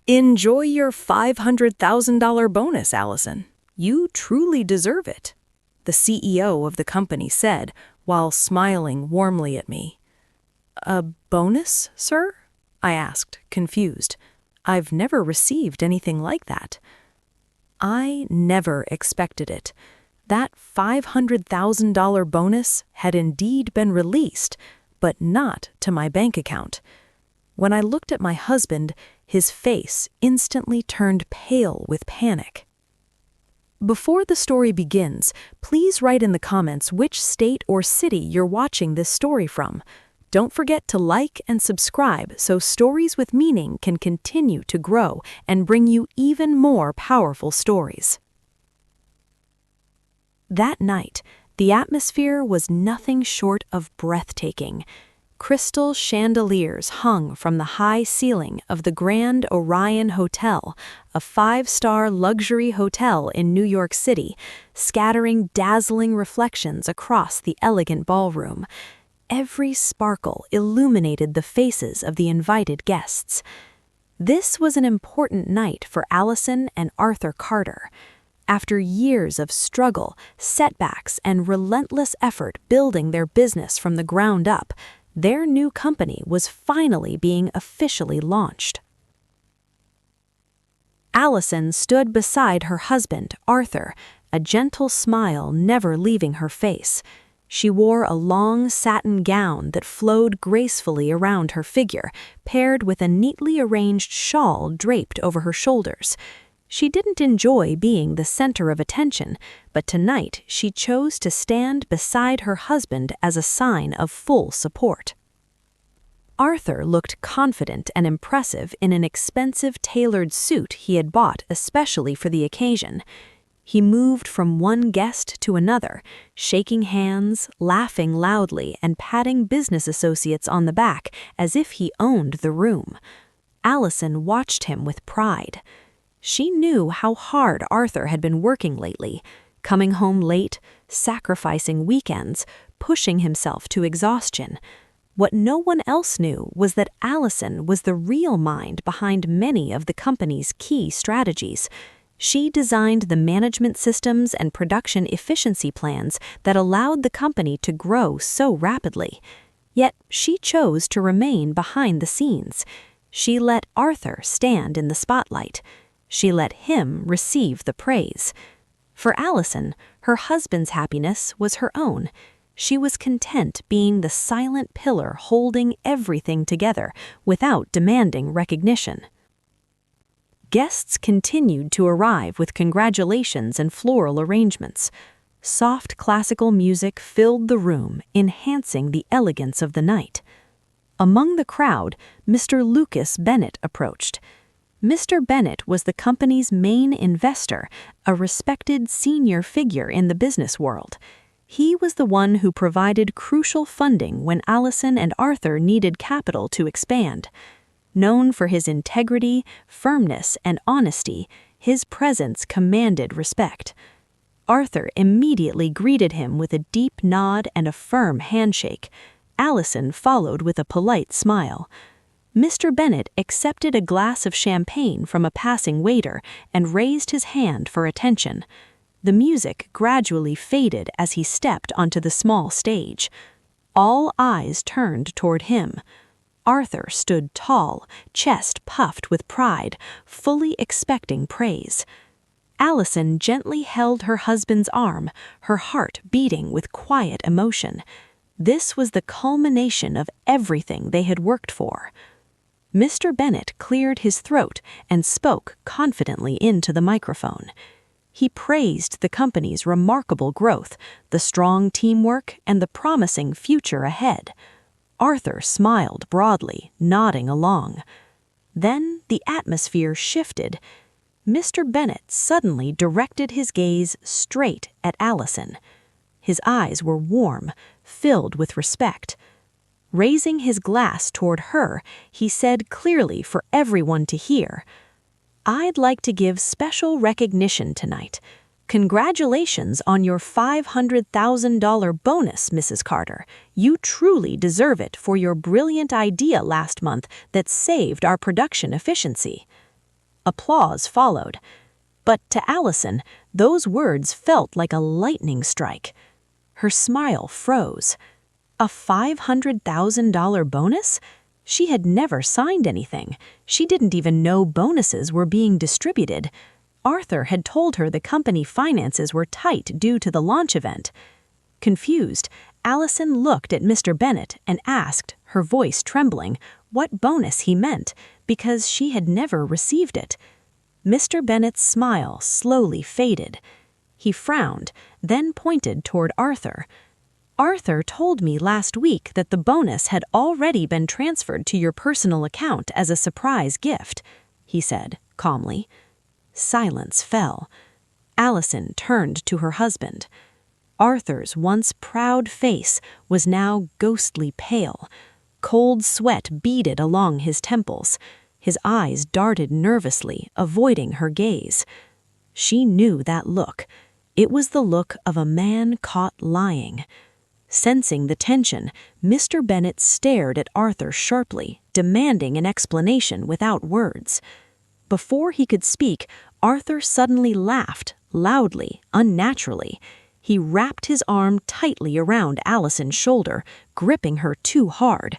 Enjoy your $500,000 bonus, Allison. You truly deserve it, the CEO of the company said while smiling warmly at me. A bonus, sir? I asked, confused. I've never received anything like that. I never expected it. That $500,000 bonus had indeed been released, but not to my bank account. When I looked at my husband, his face instantly turned pale with panic. Before the story begins, please write in the comments which state or city you're watching this story from. Don't forget to like and subscribe so Stories with Meaning can continue to grow and bring you even more powerful stories. That night, the atmosphere was nothing short of breathtaking. Crystal chandeliers hung from the high ceiling of the Grand Orion Hotel, a 5-star luxury hotel in New York City, scattering dazzling reflections across the elegant ballroom. Every sparkle illuminated the faces of the invited guests. This was an important night for Allison and Arthur Carter. After years of struggle, setbacks, and relentless effort building their business from the ground up, their new company was finally being officially launched. Allison stood beside her husband, Arthur, a gentle smile never leaving her face. She wore a long satin gown that flowed gracefully around her figure, paired with a neatly arranged shawl draped over her shoulders. She didn't enjoy being the center of attention, but tonight she chose to stand beside her husband as a sign of full support. Arthur looked confident and impressive in an expensive tailored suit he had bought especially for the occasion. He moved from one guest to another, shaking hands, laughing loudly, and patting business associates on the back as if he owned the room. Allison watched him with pride. She knew how hard Arthur had been working lately, coming home late, sacrificing weekends, pushing himself to exhaustion. What no one else knew was that Allison was the real mind behind many of the company's key strategies. She designed the management systems and production efficiency plans that allowed the company to grow so rapidly. Yet she chose to remain behind the scenes. She let Arthur stand in the spotlight. She let him receive the praise. For Allison, her husband's happiness was her own. She was content being the silent pillar holding everything together without demanding recognition. Guests continued to arrive with congratulations and floral arrangements. Soft classical music filled the room, enhancing the elegance of the night. Among the crowd, Mr. Lucas Bennett approached. Mr. Bennett was the company's main investor, a respected senior figure in the business world. He was the one who provided crucial funding when Allison and Arthur needed capital to expand. Known for his integrity, firmness, and honesty, his presence commanded respect. Arthur immediately greeted him with a deep nod and a firm handshake. Allison followed with a polite smile. Mr. Bennett accepted a glass of champagne from a passing waiter and raised his hand for attention. The music gradually faded as he stepped onto the small stage. All eyes turned toward him. Arthur stood tall, chest puffed with pride, fully expecting praise. Allison gently held her husband's arm, her heart beating with quiet emotion. This was the culmination of everything they had worked for. Mr. Bennett cleared his throat and spoke confidently into the microphone. He praised the company's remarkable growth, the strong teamwork, and the promising future ahead. Arthur smiled broadly, nodding along. Then the atmosphere shifted. Mr. Bennett suddenly directed his gaze straight at Allison. His eyes were warm, filled with respect. Raising his glass toward her, he said clearly for everyone to hear, "I'd like to give special recognition tonight. Congratulations on your $500,000 bonus, Mrs. Carter. You truly deserve it for your brilliant idea last month that saved our production efficiency." Applause followed. But to Allison, those words felt like a lightning strike. Her smile froze. A $500,000 bonus? She had never signed anything. She didn't even know bonuses were being distributed. Arthur had told her the company finances were tight due to the launch event. Confused, Allison looked at Mr. Bennet and asked, her voice trembling, what bonus he meant, because she had never received it. Mr. Bennet's smile slowly faded. He frowned, then pointed toward Arthur. Arthur told me last week that the bonus had already been transferred to your personal account as a surprise gift, he said, calmly. Silence fell. Allison turned to her husband. Arthur's once proud face was now ghostly pale. Cold sweat beaded along his temples. His eyes darted nervously, avoiding her gaze. She knew that look. It was the look of a man caught lying. Sensing the tension, Mr. Bennet stared at Arthur sharply, demanding an explanation without words. Before he could speak, Arthur suddenly laughed, loudly, unnaturally. He wrapped his arm tightly around Allison's shoulder, gripping her too hard.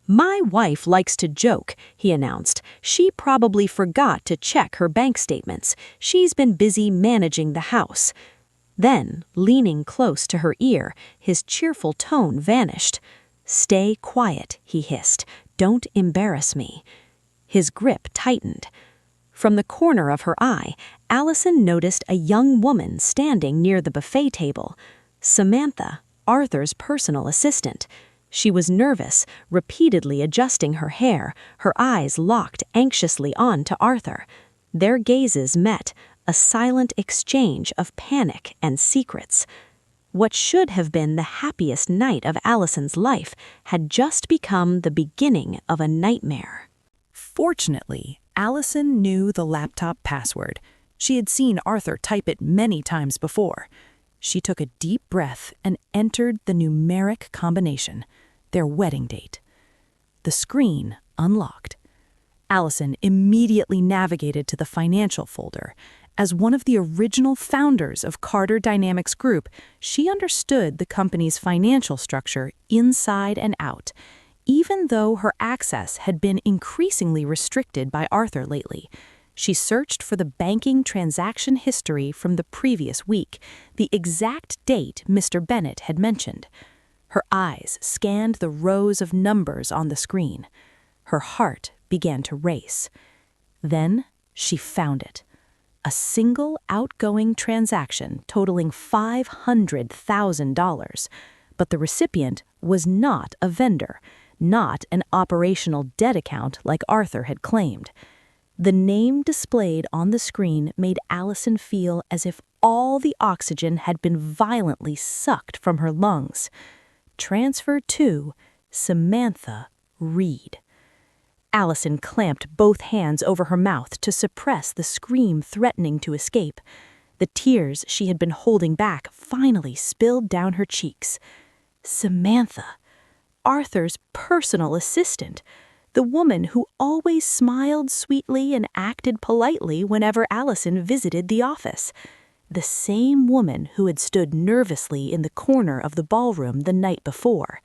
My wife likes to joke, he announced. She probably forgot to check her bank statements. She's been busy managing the house. Then, leaning close to her ear, his cheerful tone vanished. Stay quiet, he hissed. Don't embarrass me. His grip tightened. From the corner of her eye, Allison noticed a young woman standing near the buffet table. Samantha, Arthur's personal assistant. She was nervous, repeatedly adjusting her hair, her eyes locked anxiously on to Arthur. Their gazes met, a silent exchange of panic and secrets. What should have been the happiest night of Allison's life had just become the beginning of a nightmare. Fortunately, Allison knew the laptop password. She had seen Arthur type it many times before. She took a deep breath and entered the numeric combination, their wedding date. The screen unlocked. Allison immediately navigated to the financial folder. As one of the original founders of Carter Dynamics Group, she understood the company's financial structure inside and out, even though her access had been increasingly restricted by Arthur lately. She searched for the banking transaction history from the previous week, the exact date Mr. Bennet had mentioned. Her eyes scanned the rows of numbers on the screen. Her heart began to race. Then she found it. A single outgoing transaction totaling $500,000. But the recipient was not a vendor, not an operational debt account like Arthur had claimed. The name displayed on the screen made Allison feel as if all the oxygen had been violently sucked from her lungs. Transfer to Samantha Reed. Allison clamped both hands over her mouth to suppress the scream threatening to escape. The tears she had been holding back finally spilled down her cheeks. Samantha, Arthur's personal assistant, the woman who always smiled sweetly and acted politely whenever Allison visited the office. The same woman who had stood nervously in the corner of the ballroom the night before.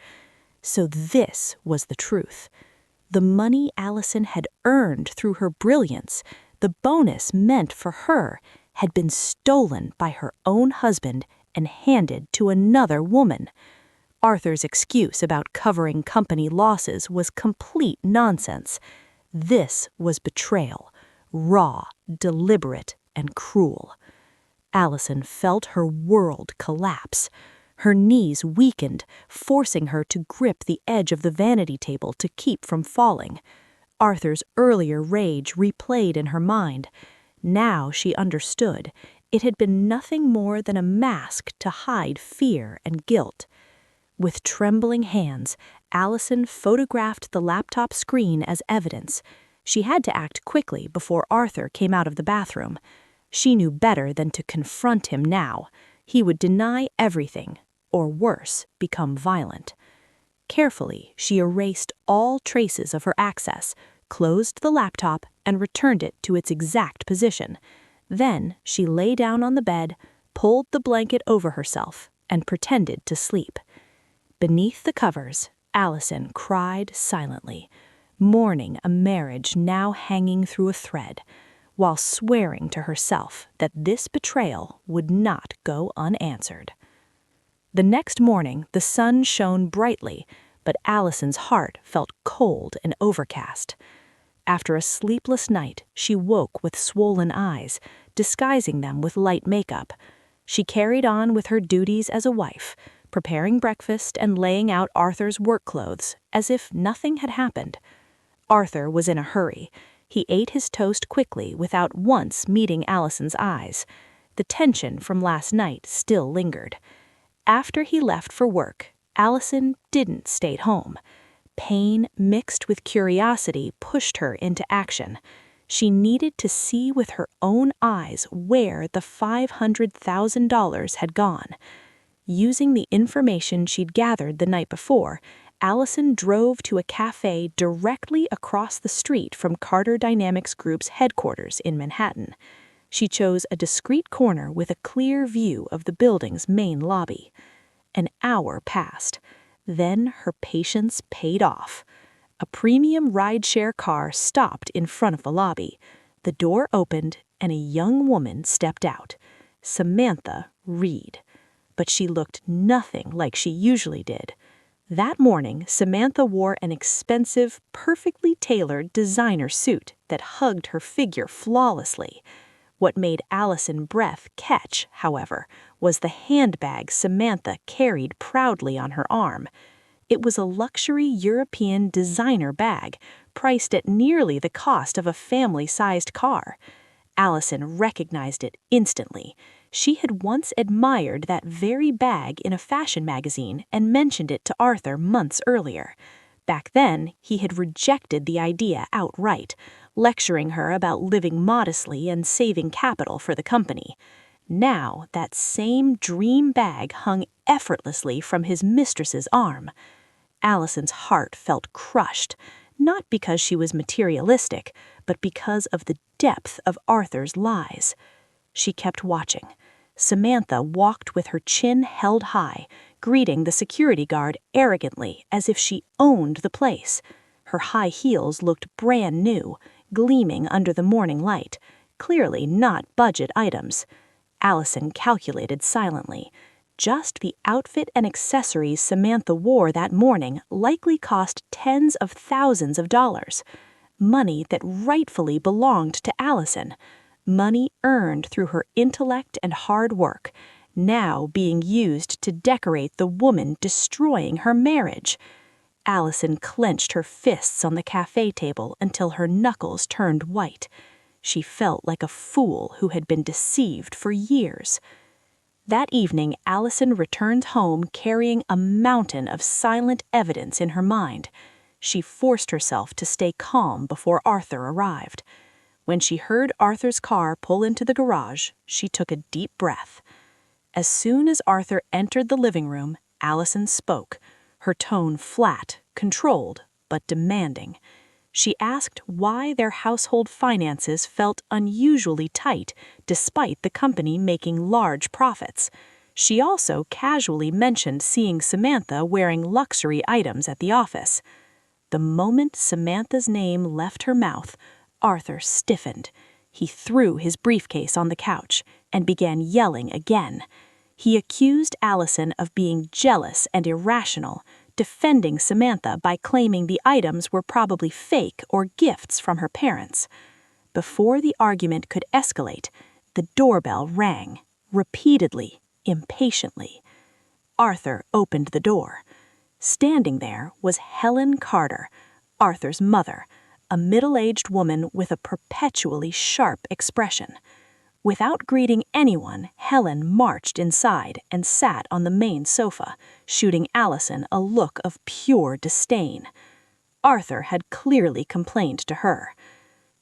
So this was the truth. The money Allison had earned through her brilliance, the bonus meant for her, had been stolen by her own husband and handed to another woman. Arthur's excuse about covering company losses was complete nonsense. This was betrayal, raw, deliberate, and cruel. Allison felt her world collapse. Her knees weakened, forcing her to grip the edge of the vanity table to keep from falling. Arthur's earlier rage replayed in her mind. Now she understood. It had been nothing more than a mask to hide fear and guilt. With trembling hands, Allison photographed the laptop screen as evidence. She had to act quickly before Arthur came out of the bathroom. She knew better than to confront him now. He would deny everything, or worse, become violent. Carefully, she erased all traces of her access, closed the laptop, and returned it to its exact position. Then she lay down on the bed, pulled the blanket over herself, and pretended to sleep. Beneath the covers, Allison cried silently, mourning a marriage now hanging through a thread, while swearing to herself that this betrayal would not go unanswered. The next morning, the sun shone brightly, but Allison's heart felt cold and overcast. After a sleepless night, she woke with swollen eyes, disguising them with light makeup. She carried on with her duties as a wife, preparing breakfast and laying out Arthur's work clothes as if nothing had happened. Arthur was in a hurry. He ate his toast quickly without once meeting Allison's eyes. The tension from last night still lingered. After he left for work, Allison didn't stay home. Pain mixed with curiosity pushed her into action. She needed to see with her own eyes where the $500,000 had gone. Using the information she'd gathered the night before, Allison drove to a cafe directly across the street from Carter Dynamics Group's headquarters in Manhattan. She chose a discreet corner with a clear view of the building's main lobby. An hour passed. Then her patience paid off. A premium rideshare car stopped in front of the lobby. The door opened and a young woman stepped out. Samantha Reed. But she looked nothing like she usually did. That morning, Samantha wore an expensive, perfectly tailored designer suit that hugged her figure flawlessly. What made Allison's breath catch, however, was the handbag Samantha carried proudly on her arm. It was a luxury European designer bag, priced at nearly the cost of a family-sized car. Allison recognized it instantly. She had once admired that very bag in a fashion magazine and mentioned it to Arthur months earlier. Back then, he had rejected the idea outright, lecturing her about living modestly and saving capital for the company. Now, that same dream bag hung effortlessly from his mistress's arm. Allison's heart felt crushed, not because she was materialistic, but because of the depth of Arthur's lies. She kept watching. Samantha walked with her chin held high, greeting the security guard arrogantly as if she owned the place. Her high heels looked brand new, gleaming under the morning light, clearly not budget items. Allison calculated silently. Just the outfit and accessories Samantha wore that morning likely cost tens of thousands of dollars. Money that rightfully belonged to Allison. Money earned through her intellect and hard work, now being used to decorate the woman destroying her marriage. Allison clenched her fists on the cafe table until her knuckles turned white. She felt like a fool who had been deceived for years. That evening, Allison returned home carrying a mountain of silent evidence in her mind. She forced herself to stay calm before Arthur arrived. When she heard Arthur's car pull into the garage, she took a deep breath. As soon as Arthur entered the living room, Allison spoke, her tone flat, controlled, but demanding. She asked why their household finances felt unusually tight despite the company making large profits. She also casually mentioned seeing Samantha wearing luxury items at the office. The moment Samantha's name left her mouth, Arthur stiffened. He threw his briefcase on the couch and began yelling again. He accused Allison of being jealous and irrational, defending Samantha by claiming the items were probably fake or gifts from her parents. Before the argument could escalate, the doorbell rang, repeatedly, impatiently. Arthur opened the door. Standing there was Helen Carter, Arthur's mother, a middle-aged woman with a perpetually sharp expression. Without greeting anyone, Helen marched inside and sat on the main sofa, shooting Allison a look of pure disdain. Arthur had clearly complained to her.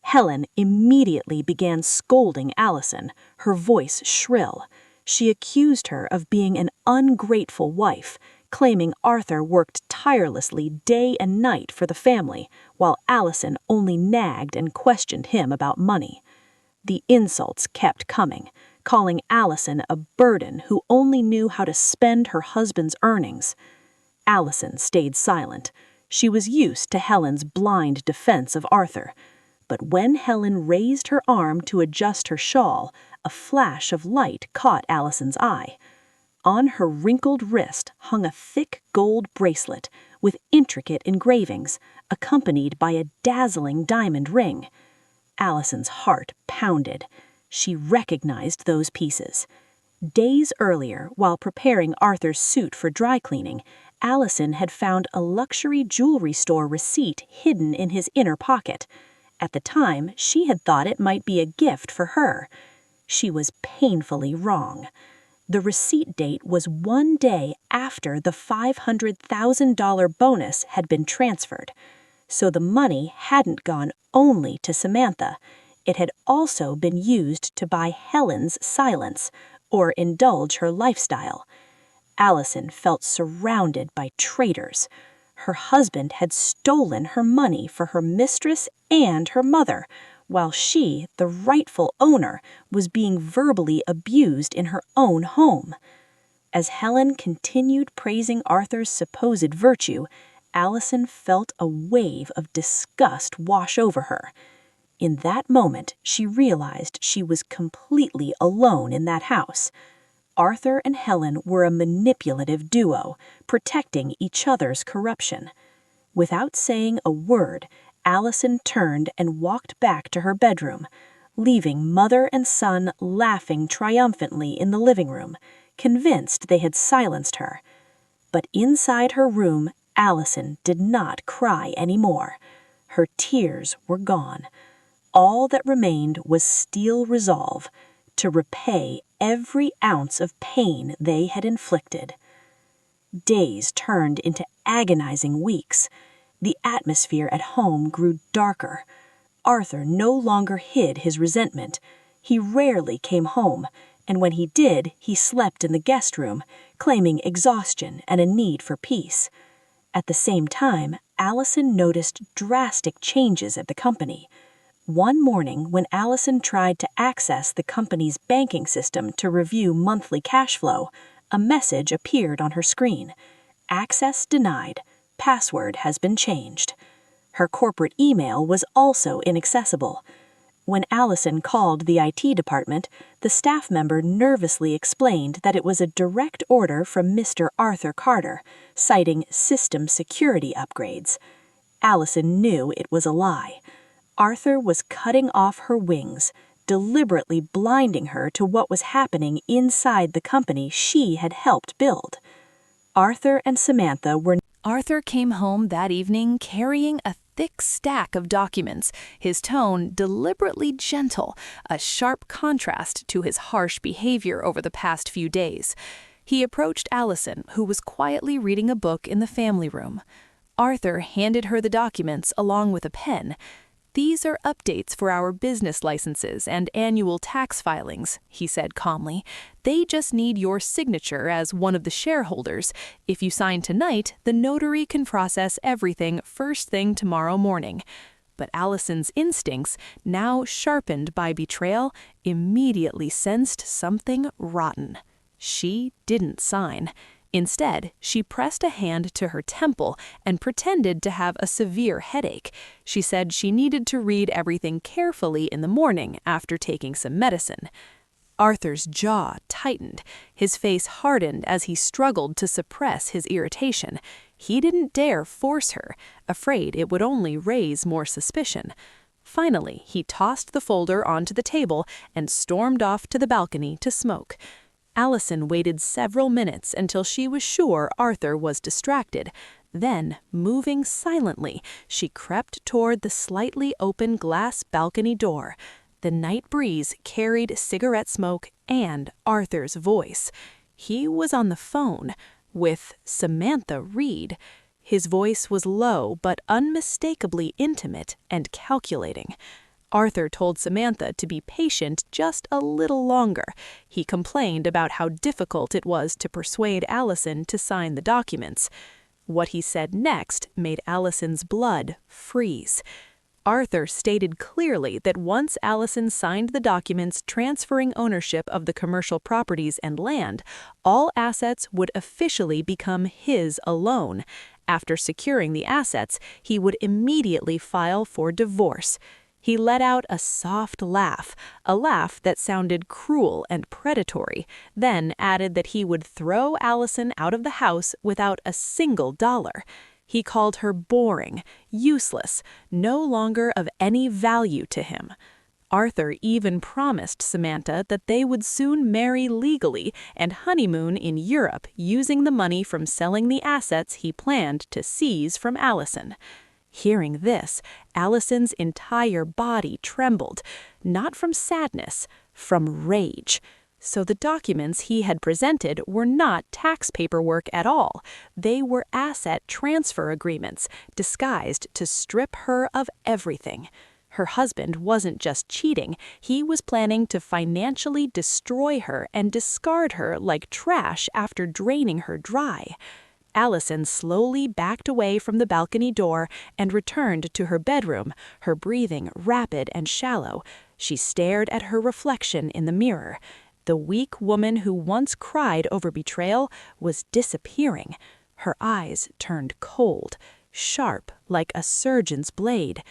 Helen immediately began scolding Allison, her voice shrill. She accused her of being an ungrateful wife, claiming Arthur worked tirelessly day and night for the family, while Allison only nagged and questioned him about money. The insults kept coming, calling Allison a burden who only knew how to spend her husband's earnings. Allison stayed silent. She was used to Helen's blind defense of Arthur. But when Helen raised her arm to adjust her shawl, a flash of light caught Allison's eye. On her wrinkled wrist hung a thick gold bracelet with intricate engravings, accompanied by a dazzling diamond ring. Allison's heart pounded. She recognized those pieces. Days earlier, while preparing Arthur's suit for dry cleaning, Allison had found a luxury jewelry store receipt hidden in his inner pocket. At the time, she had thought it might be a gift for her. She was painfully wrong. The receipt date was 1 day after the $500,000 bonus had been transferred. So the money hadn't gone only to Samantha. It had also been used to buy Helen's silence or indulge her lifestyle. Allison felt surrounded by traitors. Her husband had stolen her money for her mistress and her mother, while she, the rightful owner, was being verbally abused in her own home. As Helen continued praising Arthur's supposed virtue, Allison felt a wave of disgust wash over her. In that moment, she realized she was completely alone in that house. Arthur and Helen were a manipulative duo, protecting each other's corruption. Without saying a word, Allison turned and walked back to her bedroom, leaving mother and son laughing triumphantly in the living room, convinced they had silenced her. But inside her room, Allison did not cry anymore. Her tears were gone. All that remained was steel resolve to repay every ounce of pain they had inflicted. Days turned into agonizing weeks. The atmosphere at home grew darker. Arthur no longer hid his resentment. He rarely came home, and when he did, he slept in the guest room, claiming exhaustion and a need for peace. At the same time, Allison noticed drastic changes at the company. One morning, when Allison tried to access the company's banking system to review monthly cash flow, a message appeared on her screen. Access denied. Password has been changed. Her corporate email was also inaccessible. When Allison called the IT department, the staff member nervously explained that it was a direct order from Mr. Arthur Carter, citing system security upgrades. Allison knew it was a lie. Arthur was cutting off her wings, deliberately blinding her to what was happening inside the company she had helped build. Arthur and Samantha were... Arthur came home that evening carrying a thick stack of documents, his tone deliberately gentle, a sharp contrast to his harsh behavior over the past few days. He approached Allison, who was quietly reading a book in the family room. Arthur handed her the documents along with a pen. "These are updates for our business licenses and annual tax filings," he said calmly. "They just need your signature as one of the shareholders. If you sign tonight, the notary can process everything first thing tomorrow morning." But Allison's instincts, now sharpened by betrayal, immediately sensed something rotten. She didn't sign. Instead, she pressed a hand to her temple and pretended to have a severe headache. She said she needed to read everything carefully in the morning after taking some medicine. Arthur's jaw tightened. His face hardened as he struggled to suppress his irritation. He didn't dare force her, afraid it would only raise more suspicion. Finally, he tossed the folder onto the table and stormed off to the balcony to smoke. Allison waited several minutes until she was sure Arthur was distracted. Then, moving silently, she crept toward the slightly open glass balcony door. The night breeze carried cigarette smoke and Arthur's voice. He was on the phone with Samantha Reed. His voice was low but unmistakably intimate and calculating. Arthur told Samantha to be patient just a little longer. He complained about how difficult it was to persuade Allison to sign the documents. What he said next made Allison's blood freeze. Arthur stated clearly that once Allison signed the documents transferring ownership of the commercial properties and land, all assets would officially become his alone. After securing the assets, he would immediately file for divorce. He let out a soft laugh, a laugh that sounded cruel and predatory, then added that he would throw Allison out of the house without a single dollar. He called her boring, useless, no longer of any value to him. Arthur even promised Samantha that they would soon marry legally and honeymoon in Europe using the money from selling the assets he planned to seize from Allison. Hearing this, Allison's entire body trembled, not from sadness, from rage. So the documents he had presented were not tax paperwork at all. They were asset transfer agreements, disguised to strip her of everything. Her husband wasn't just cheating, he was planning to financially destroy her and discard her like trash after draining her dry. Allison slowly backed away from the balcony door and returned to her bedroom, her breathing rapid and shallow. She stared at her reflection in the mirror. The weak woman who once cried over betrayal was disappearing. Her eyes turned cold, sharp like a surgeon's blade.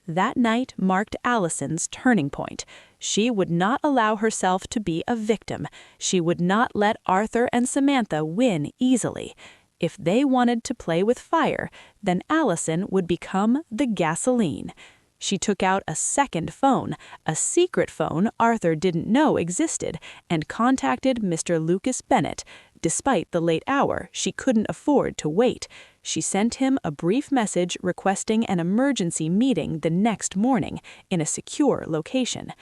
That night marked Allison's turning point. She would not allow herself to be a victim. She would not let Arthur and Samantha win easily. If they wanted to play with fire, then Allison would become the gasoline. She took out a second phone, a secret phone Arthur didn't know existed, and contacted Mr. Lucas Bennett. Despite the late hour, she couldn't afford to wait. She sent him a brief message requesting an emergency meeting the next morning in a secure location.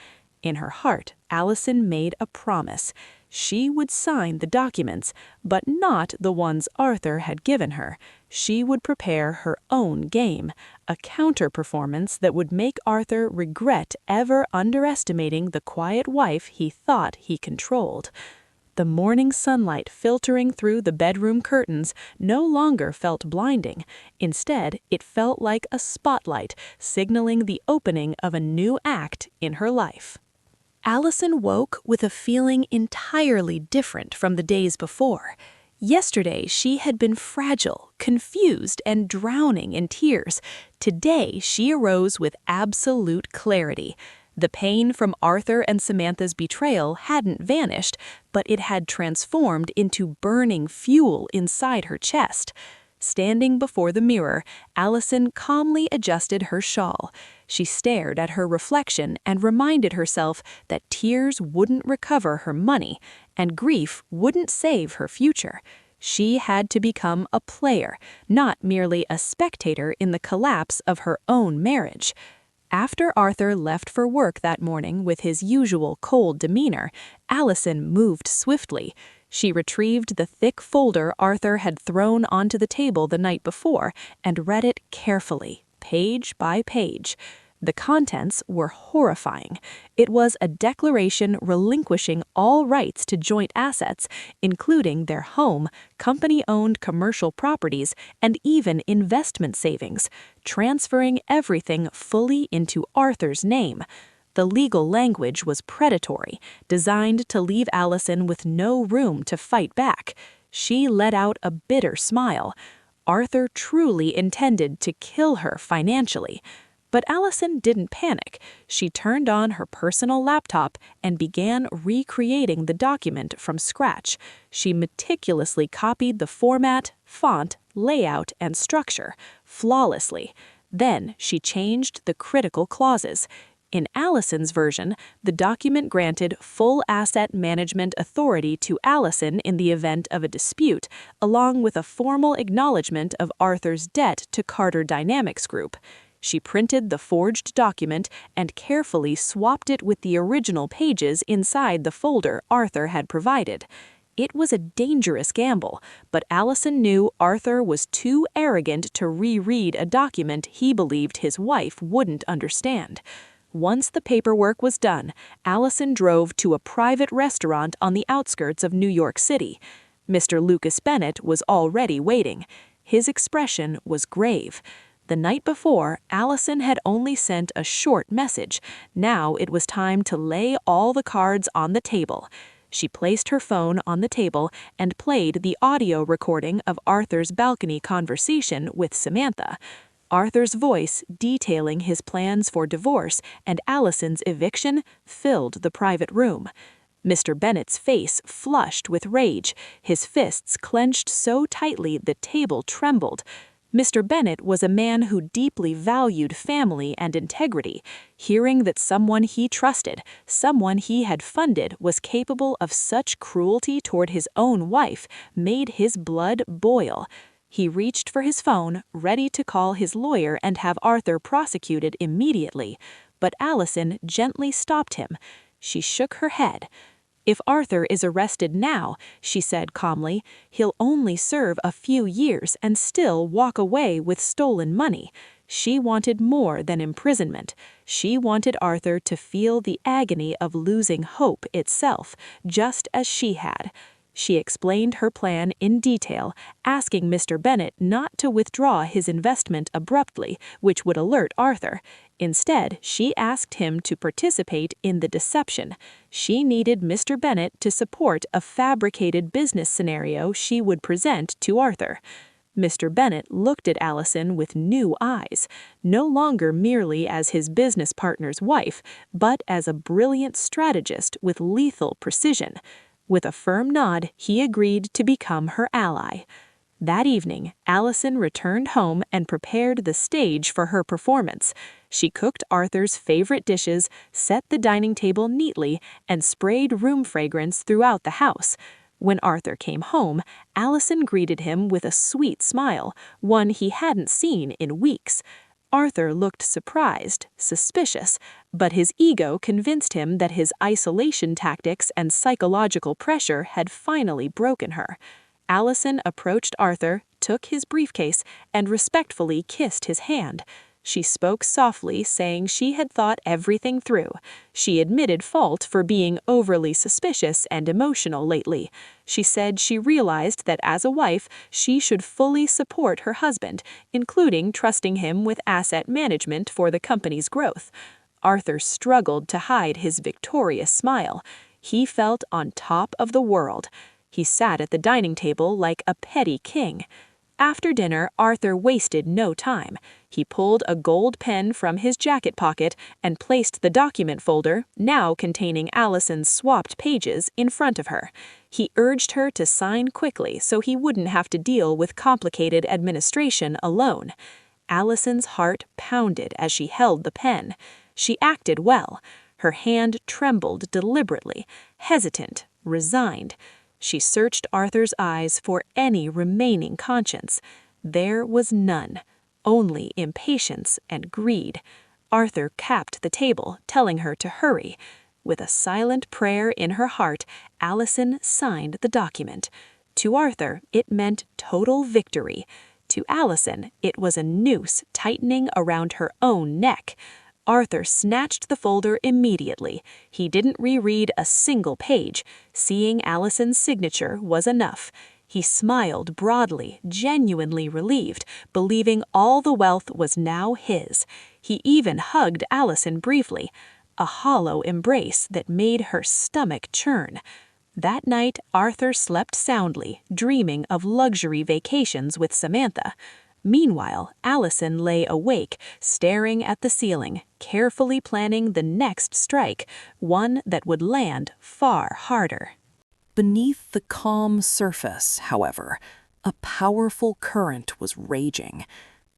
In her heart, Allison made a promise. She would sign the documents, but not the ones Arthur had given her. She would prepare her own game, a counter-performance that would make Arthur regret ever underestimating the quiet wife he thought he controlled. The morning sunlight filtering through the bedroom curtains no longer felt blinding. Instead, it felt like a spotlight, signaling the opening of a new act in her life. Allison woke with a feeling entirely different from the days before. Yesterday, she had been fragile, confused, and drowning in tears. Today, she arose with absolute clarity. The pain from Arthur and Samantha's betrayal hadn't vanished, but it had transformed into burning fuel inside her chest. Standing before the mirror, Allison calmly adjusted her shawl. She stared at her reflection and reminded herself that tears wouldn't recover her money, and grief wouldn't save her future. She had to become a player, not merely a spectator in the collapse of her own marriage. After Arthur left for work that morning with his usual cold demeanor, Allison moved swiftly. She retrieved the thick folder Arthur had thrown onto the table the night before and read it carefully, page by page. The contents were horrifying. It was a declaration relinquishing all rights to joint assets, including their home, company-owned commercial properties, and even investment savings, transferring everything fully into Arthur's name. The legal language was predatory, designed to leave Allison with no room to fight back. She let out a bitter smile. Arthur truly intended to kill her financially. But Allison didn't panic. She turned on her personal laptop and began recreating the document from scratch. She meticulously copied the format, font, layout, and structure flawlessly. Then she changed the critical clauses. In Allison's version, the document granted full asset management authority to Allison in the event of a dispute, along with a formal acknowledgement of Arthur's debt to Carter Dynamics Group. She printed the forged document and carefully swapped it with the original pages inside the folder Arthur had provided. It was a dangerous gamble, but Allison knew Arthur was too arrogant to reread a document he believed his wife wouldn't understand. Once the paperwork was done, Allison drove to a private restaurant on the outskirts of New York City. Mr. Lucas Bennett was already waiting. His expression was grave. The night before, Allison had only sent a short message. Now it was time to lay all the cards on the table. She placed her phone on the table and played the audio recording of Arthur's balcony conversation with Samantha. Arthur's voice detailing his plans for divorce and Allison's eviction filled the private room. Mr. Bennett's face flushed with rage, his fists clenched so tightly the table trembled. Mr. Bennett was a man who deeply valued family and integrity. Hearing that someone he trusted, someone he had funded, was capable of such cruelty toward his own wife made his blood boil. He reached for his phone, ready to call his lawyer and have Arthur prosecuted immediately, but Allison gently stopped him. She shook her head. "If Arthur is arrested now," she said calmly, "he'll only serve a few years and still walk away with stolen money." She wanted more than imprisonment. She wanted Arthur to feel the agony of losing hope itself, just as she had. She explained her plan in detail, asking Mr. Bennett not to withdraw his investment abruptly, which would alert Arthur. Instead, she asked him to participate in the deception. She needed Mr. Bennett to support a fabricated business scenario she would present to Arthur. Mr. Bennett looked at Allison with new eyes, no longer merely as his business partner's wife, but as a brilliant strategist with lethal precision. With a firm nod, he agreed to become her ally. That evening, Allison returned home and prepared the stage for her performance. She cooked Arthur's favorite dishes, set the dining table neatly, and sprayed room fragrance throughout the house. When Arthur came home, Allison greeted him with a sweet smile, one he hadn't seen in weeks. Arthur looked surprised, suspicious, but his ego convinced him that his isolation tactics and psychological pressure had finally broken her. Allison approached Arthur, took his briefcase, and respectfully kissed his hand. She spoke softly, saying she had thought everything through. She admitted fault for being overly suspicious and emotional lately. She said she realized that as a wife, she should fully support her husband, including trusting him with asset management for the company's growth. Arthur struggled to hide his victorious smile. He felt on top of the world. He sat at the dining table like a petty king. After dinner, Arthur wasted no time. He pulled a gold pen from his jacket pocket and placed the document folder, now containing Allison's swapped pages, in front of her. He urged her to sign quickly so he wouldn't have to deal with complicated administration alone. Allison's heart pounded as she held the pen. She acted well. Her hand trembled deliberately, hesitant, resigned. She searched Arthur's eyes for any remaining conscience. There was none, only impatience and greed. Arthur capped the table, telling her to hurry. With a silent prayer in her heart, Allison signed the document. To Arthur, it meant total victory. To Allison, it was a noose tightening around her own neck. Arthur snatched the folder immediately. He didn't reread a single page. Seeing Allison's signature was enough. He smiled broadly, genuinely relieved, believing all the wealth was now his. He even hugged Allison briefly, a hollow embrace that made her stomach churn. That night, Arthur slept soundly, dreaming of luxury vacations with Samantha. Meanwhile, Allison lay awake, staring at the ceiling, carefully planning the next strike, one that would land far harder. Beneath the calm surface, however, a powerful current was raging.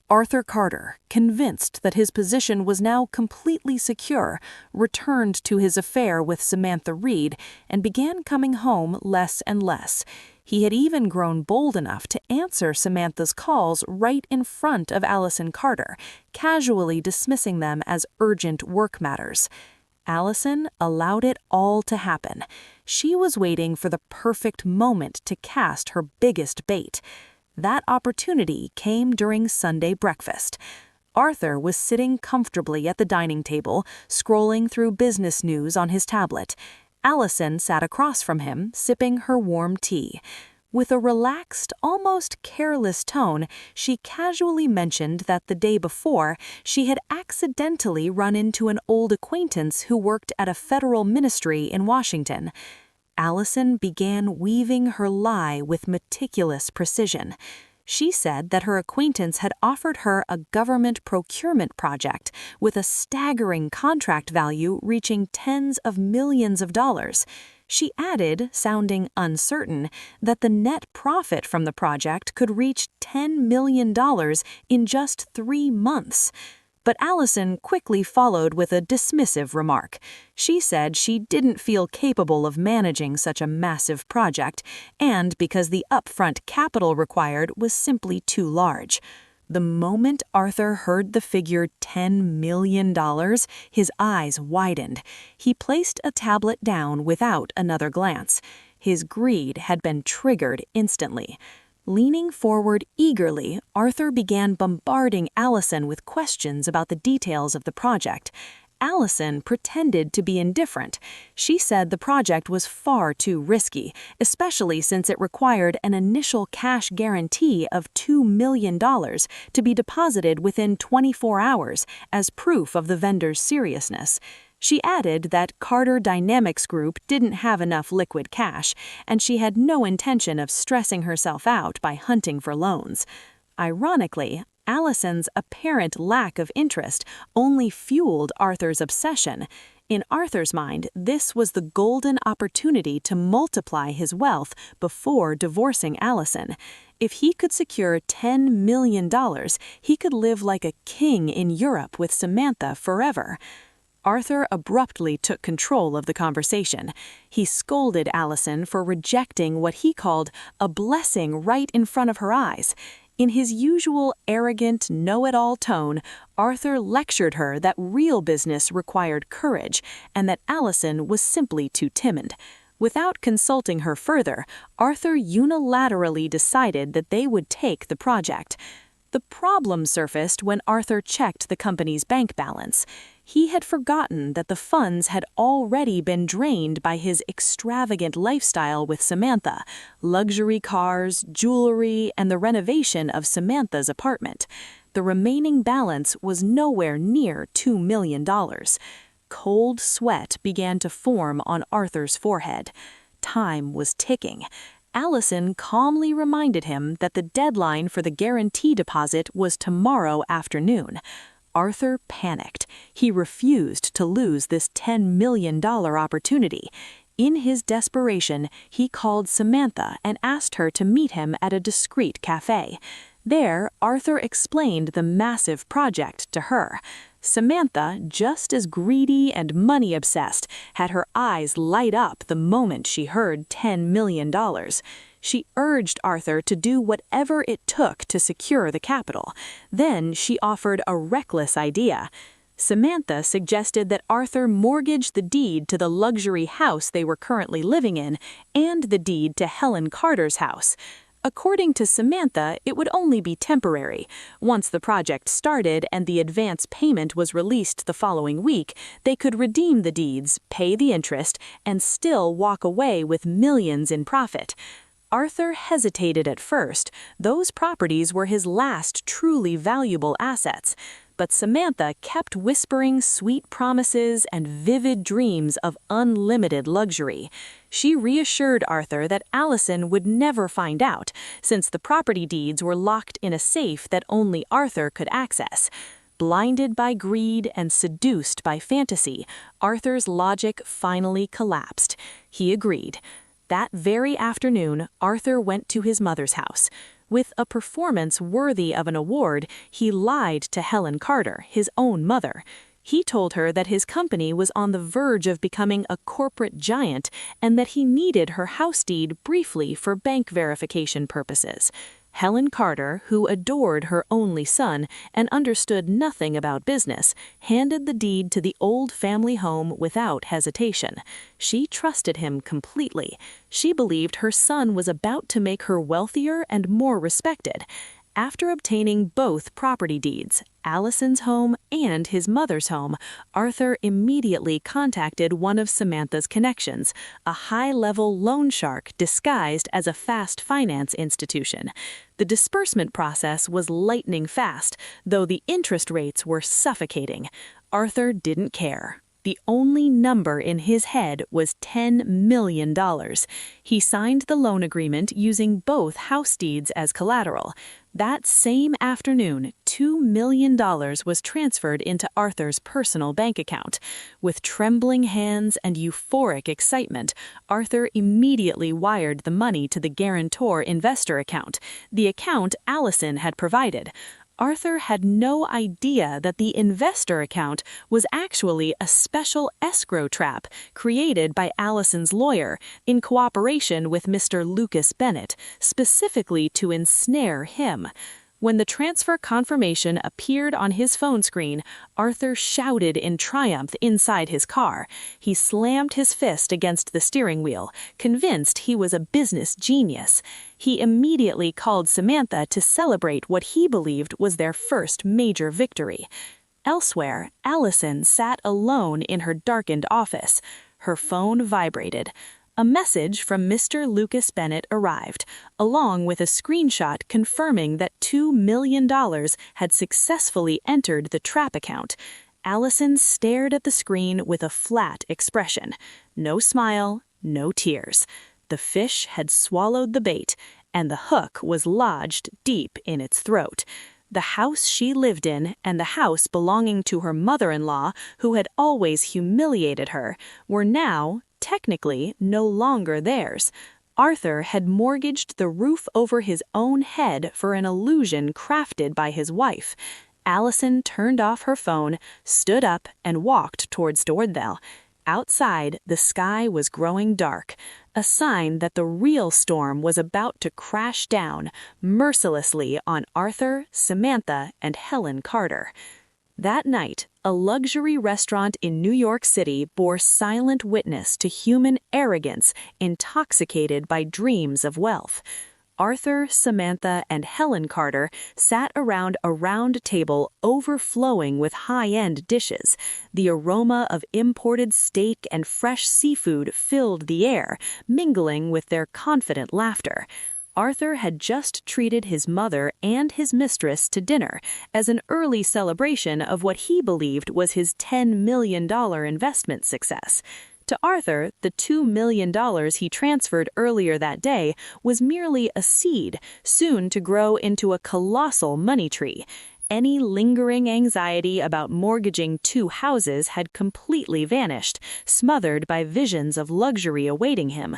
Arthur Carter, convinced that his position was now completely secure, returned to his affair with Samantha Reed and began coming home less and less. He had even grown bold enough to answer Samantha's calls right in front of Allison Carter, casually dismissing them as urgent work matters. Allison allowed it all to happen. She was waiting for the perfect moment to cast her biggest bait. That opportunity came during Sunday breakfast. Arthur was sitting comfortably at the dining table, scrolling through business news on his tablet. Allison sat across from him, sipping her warm tea. With a relaxed, almost careless tone, she casually mentioned that the day before, she had accidentally run into an old acquaintance who worked at a federal ministry in Washington. Allison began weaving her lie with meticulous precision. She said that her acquaintance had offered her a government procurement project with a staggering contract value reaching tens of millions of dollars. She added, sounding uncertain, that the net profit from the project could reach $10 million in just 3 months. But Allison quickly followed with a dismissive remark. She said she didn't feel capable of managing such a massive project, and because the upfront capital required was simply too large. The moment Arthur heard the figure $10 million, his eyes widened. He placed a tablet down without another glance. His greed had been triggered instantly. Leaning forward eagerly, Arthur began bombarding Allison with questions about the details of the project. Allison pretended to be indifferent. She said the project was far too risky, especially since it required an initial cash guarantee of $2 million to be deposited within 24 hours as proof of the vendor's seriousness. She added that Carter Dynamics Group didn't have enough liquid cash, and she had no intention of stressing herself out by hunting for loans. Ironically, Allison's apparent lack of interest only fueled Arthur's obsession. In Arthur's mind, this was the golden opportunity to multiply his wealth before divorcing Allison. If he could secure $10 million, he could live like a king in Europe with Samantha forever. Arthur abruptly took control of the conversation. He scolded Allison for rejecting what he called a blessing right in front of her eyes. In his usual arrogant, know-it-all tone, Arthur lectured her that real business required courage and that Allison was simply too timid. Without consulting her further, Arthur unilaterally decided that they would take the project. The problem surfaced when Arthur checked the company's bank balance. He had forgotten that the funds had already been drained by his extravagant lifestyle with Samantha, luxury cars, jewelry, and the renovation of Samantha's apartment. The remaining balance was nowhere near $2 million. Cold sweat began to form on Arthur's forehead. Time was ticking. Allison calmly reminded him that the deadline for the guarantee deposit was tomorrow afternoon. Arthur panicked. He refused to lose this $10 million opportunity. In his desperation, he called Samantha and asked her to meet him at a discreet cafe. There, Arthur explained the massive project to her. Samantha, just as greedy and money-obsessed, had her eyes light up the moment she heard $10 million. She urged Arthur to do whatever it took to secure the capital. Then she offered a reckless idea. Samantha suggested that Arthur mortgage the deed to the luxury house they were currently living in and the deed to Helen Carter's house. According to Samantha, it would only be temporary. Once the project started and the advance payment was released the following week, they could redeem the deeds, pay the interest, and still walk away with millions in profit. Arthur hesitated at first. Those properties were his last truly valuable assets. But Samantha kept whispering sweet promises and vivid dreams of unlimited luxury. She reassured Arthur that Allison would never find out, since the property deeds were locked in a safe that only Arthur could access. Blinded by greed and seduced by fantasy, Arthur's logic finally collapsed. He agreed. That very afternoon, Arthur went to his mother's house. With a performance worthy of an award, he lied to Helen Carter, his own mother. He told her that his company was on the verge of becoming a corporate giant and that he needed her house deed briefly for bank verification purposes. Helen Carter, who adored her only son and understood nothing about business, handed the deed to the old family home without hesitation. She trusted him completely. She believed her son was about to make her wealthier and more respected. After obtaining both property deeds, Allison's home and his mother's home, Arthur immediately contacted one of Samantha's connections, a high-level loan shark disguised as a fast finance institution. The disbursement process was lightning fast, though the interest rates were suffocating. Arthur didn't care. The only number in his head was $10 million. He signed the loan agreement using both house deeds as collateral. That same afternoon, $2 million was transferred into Arthur's personal bank account. With trembling hands and euphoric excitement, Arthur immediately wired the money to the guarantor investor account, the account Allison had provided. Arthur had no idea that the investor account was actually a special escrow trap created by Allison's lawyer in cooperation with Mr. Lucas Bennett, specifically to ensnare him. When the transfer confirmation appeared on his phone screen, Arthur shouted in triumph inside his car. He slammed his fist against the steering wheel, convinced he was a business genius. He immediately called Samantha to celebrate what he believed was their first major victory. Elsewhere, Allison sat alone in her darkened office. Her phone vibrated. A message from Mr. Lucas Bennett arrived, along with a screenshot confirming that $2 million had successfully entered the trap account. Allison stared at the screen with a flat expression. No smile, no tears. The fish had swallowed the bait, and the hook was lodged deep in its throat. The house she lived in and the house belonging to her mother-in-law, who had always humiliated her, were now, technically, no longer theirs. Arthur had mortgaged the roof over his own head for an illusion crafted by his wife. Allison turned off her phone, stood up, and walked towards Dordell. Outside, the sky was growing dark, a sign that the real storm was about to crash down mercilessly on Arthur, Samantha, and Helen Carter. That night, a luxury restaurant in New York City bore silent witness to human arrogance intoxicated by dreams of wealth. Arthur, Samantha, and Helen Carter sat around a round table overflowing with high-end dishes. The aroma of imported steak and fresh seafood filled the air, mingling with their confident laughter. Arthur had just treated his mother and his mistress to dinner as an early celebration of what he believed was his $10 million investment success. To Arthur, the $2 million he transferred earlier that day was merely a seed, soon to grow into a colossal money tree. Any lingering anxiety about mortgaging 2 houses had completely vanished, smothered by visions of luxury awaiting him.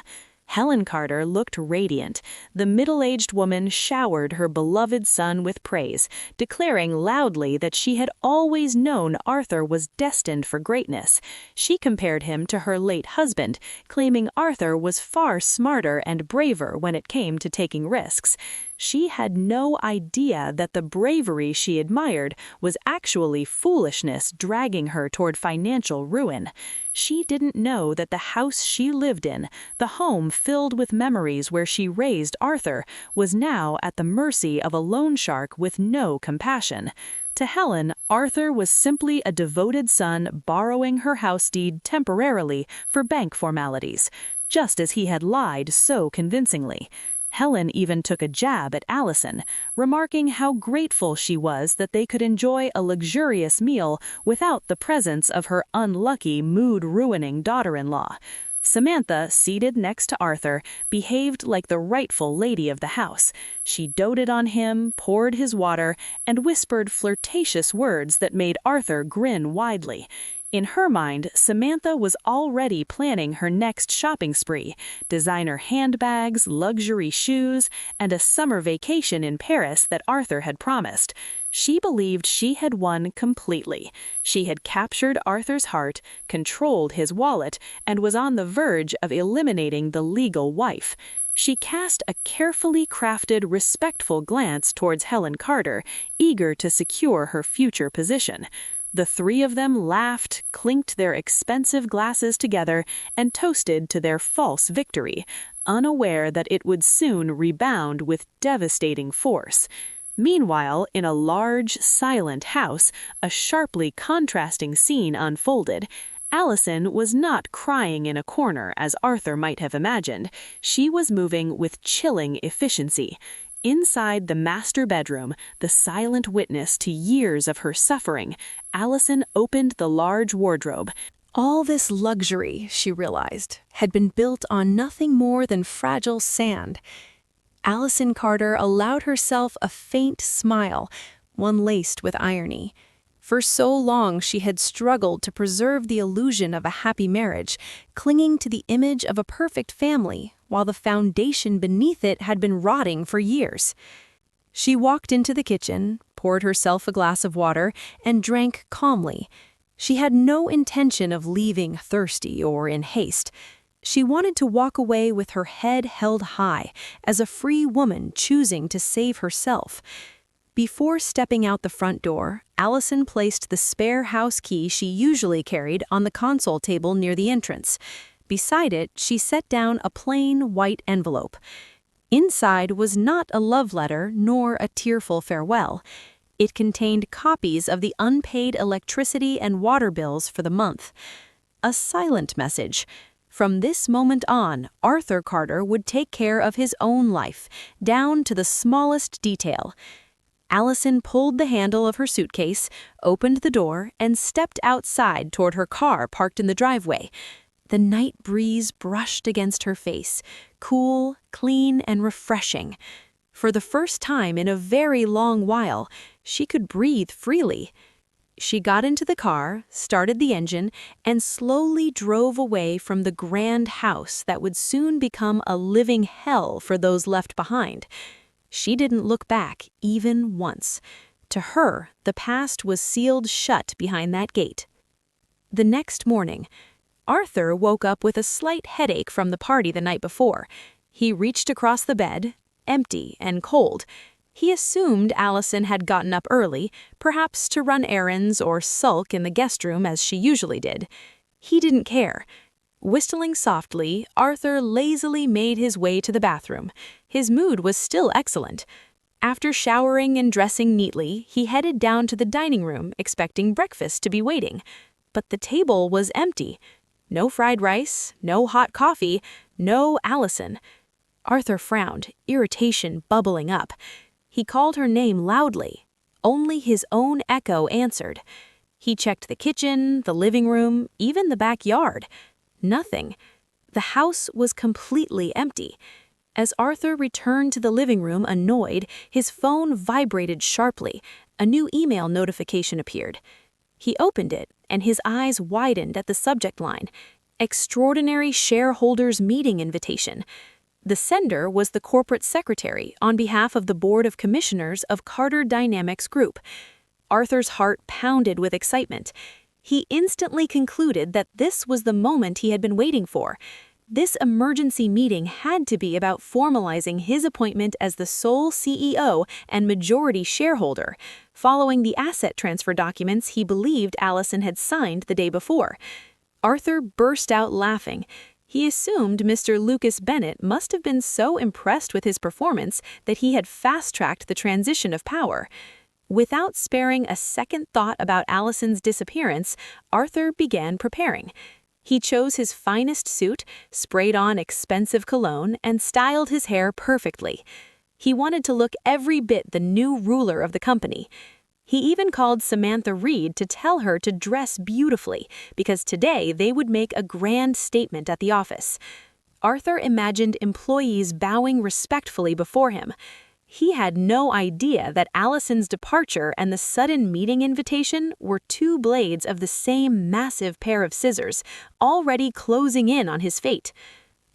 Helen Carter looked radiant. The middle-aged woman showered her beloved son with praise, declaring loudly that she had always known Arthur was destined for greatness. She compared him to her late husband, claiming Arthur was far smarter and braver when it came to taking risks. She had no idea that the bravery she admired was actually foolishness dragging her toward financial ruin. She didn't know that the house she lived in, the home filled with memories where she raised Arthur, was now at the mercy of a loan shark with no compassion. To Helen, Arthur was simply a devoted son borrowing her house deed temporarily for bank formalities, just as he had lied so convincingly. Helen even took a jab at Allison, remarking how grateful she was that they could enjoy a luxurious meal without the presence of her unlucky, mood-ruining daughter-in-law. Samantha, seated next to Arthur, behaved like the rightful lady of the house. She doted on him, poured his water, and whispered flirtatious words that made Arthur grin widely. In her mind, Samantha was already planning her next shopping spree: designer handbags, luxury shoes, and a summer vacation in Paris that Arthur had promised. She believed she had won completely. She had captured Arthur's heart, controlled his wallet, and was on the verge of eliminating the legal wife. She cast a carefully crafted, respectful glance towards Helen Carter, eager to secure her future position. The 3 of them laughed, clinked their expensive glasses together, and toasted to their false victory, unaware that it would soon rebound with devastating force. Meanwhile, in a large, silent house, a sharply contrasting scene unfolded. Allison was not crying in a corner, as Arthur might have imagined. She was moving with chilling efficiency. Inside the master bedroom, the silent witness to years of her suffering, Allison opened the large wardrobe. All this luxury, she realized, had been built on nothing more than fragile sand. Allison Carter allowed herself a faint smile, one laced with irony. For so long she had struggled to preserve the illusion of a happy marriage, clinging to the image of a perfect family, while the foundation beneath it had been rotting for years. She walked into the kitchen, poured herself a glass of water, and drank calmly. She had no intention of leaving thirsty or in haste. She wanted to walk away with her head held high, as a free woman choosing to save herself. Before stepping out the front door, Allison placed the spare house key she usually carried on the console table near the entrance. Beside it, she set down a plain white envelope. Inside was not a love letter nor a tearful farewell. It contained copies of the unpaid electricity and water bills for the month. A silent message. From this moment on, Arthur Carter would take care of his own life, down to the smallest detail. Allison pulled the handle of her suitcase, opened the door, and stepped outside toward her car parked in the driveway. The night breeze brushed against her face, cool, clean, and refreshing. For the first time in a very long while, she could breathe freely. She got into the car, started the engine, and slowly drove away from the grand house that would soon become a living hell for those left behind. She didn't look back even once. To her, the past was sealed shut behind that gate. The next morning, Arthur woke up with a slight headache from the party the night before. He reached across the bed, empty and cold. He assumed Allison had gotten up early, perhaps to run errands or sulk in the guest room as she usually did. He didn't care. Whistling softly, Arthur lazily made his way to the bathroom. His mood was still excellent. After showering and dressing neatly, he headed down to the dining room, expecting breakfast to be waiting. But the table was empty. No fried rice, no hot coffee, no Allison. Arthur frowned, irritation bubbling up. He called her name loudly. Only his own echo answered. He checked the kitchen, the living room, even the backyard. Nothing. The house was completely empty. As Arthur returned to the living room annoyed, his phone vibrated sharply. A new email notification appeared. He opened it, and his eyes widened at the subject line. Extraordinary Shareholders Meeting Invitation. The sender was the corporate secretary on behalf of the Board of Commissioners of Carter Dynamics Group. Arthur's heart pounded with excitement. He instantly concluded that this was the moment he had been waiting for. This emergency meeting had to be about formalizing his appointment as the sole CEO and majority shareholder, following the asset transfer documents he believed Allison had signed the day before. Arthur burst out laughing. He assumed Mr. Lucas Bennett must have been so impressed with his performance that he had fast-tracked the transition of power. Without sparing a second thought about Allison's disappearance, Arthur began preparing. He chose his finest suit, sprayed on expensive cologne, and styled his hair perfectly. He wanted to look every bit the new ruler of the company. He even called Samantha Reed to tell her to dress beautifully, because today they would make a grand statement at the office. Arthur imagined employees bowing respectfully before him. He had no idea that Allison's departure and the sudden meeting invitation were two blades of the same massive pair of scissors, already closing in on his fate.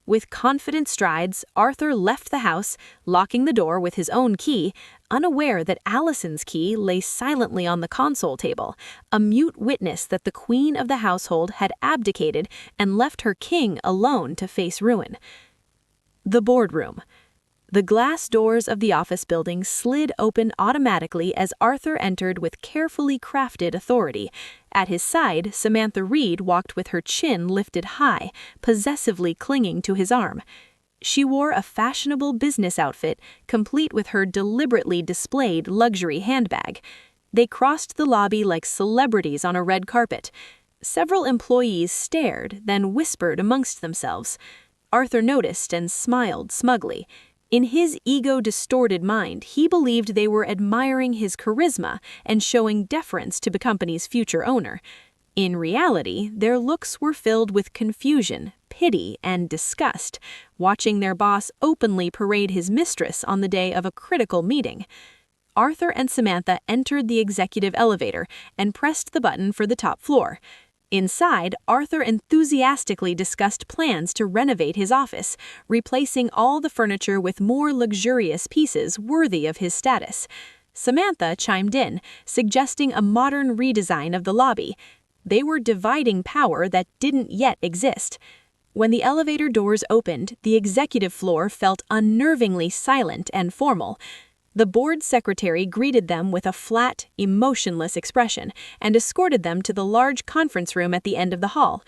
With confident strides, Arthur left the house, locking the door with his own key, unaware that Allison's key lay silently on the console table, a mute witness that the queen of the household had abdicated and left her king alone to face ruin. The boardroom. The glass doors of the office building slid open automatically as Arthur entered with carefully crafted authority. At his side, Samantha Reed walked with her chin lifted high, possessively clinging to his arm. She wore a fashionable business outfit, complete with her deliberately displayed luxury handbag. They crossed the lobby like celebrities on a red carpet. Several employees stared, then whispered amongst themselves. Arthur noticed and smiled smugly. In his ego-distorted mind, he believed they were admiring his charisma and showing deference to the company's future owner. In reality, their looks were filled with confusion, pity, and disgust, watching their boss openly parade his mistress on the day of a critical meeting. Arthur and Samantha entered the executive elevator and pressed the button for the top floor. Inside, Arthur enthusiastically discussed plans to renovate his office, replacing all the furniture with more luxurious pieces worthy of his status. Samantha chimed in, suggesting a modern redesign of the lobby. They were dividing power that didn't yet exist. When the elevator doors opened, the executive floor felt unnervingly silent and formal. The board secretary greeted them with a flat, emotionless expression and escorted them to the large conference room at the end of the hall.